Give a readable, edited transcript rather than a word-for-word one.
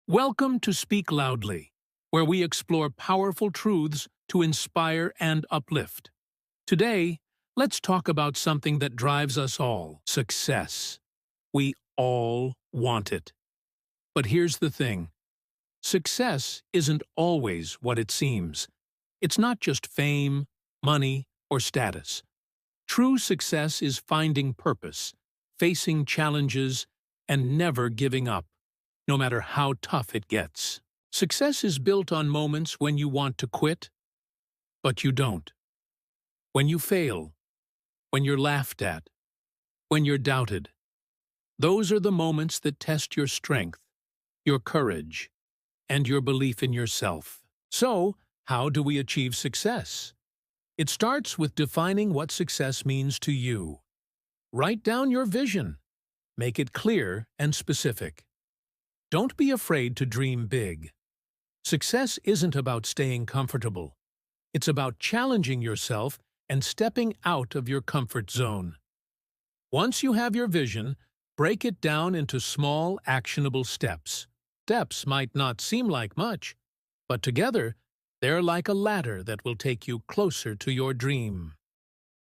Welcome to Speak Loudly, where we explore powerful truths to inspire and uplift. Today, let's talk about something that drives us all: success. We all want it. But here's the thing: success isn't always what it seems. It's not just fame, money, or status. True success is finding purpose, facing challenges, and never giving up, no matter how tough it gets. Success is built on moments when you want to quit, but you don't. When you fail, when you're laughed at, when you're doubted. Those are the moments that test your strength, your courage, and your belief in yourself. So, how do we achieve success? It starts with defining what success means to you. Write down your vision. Make it clear and specific. Don't be afraid to dream big. Success isn't about staying comfortable. It's about challenging yourself and stepping out of your comfort zone. Once you have your vision, break it down into small, actionable steps. Steps might not seem like much, but together, they're like a ladder that will take you closer to your dream.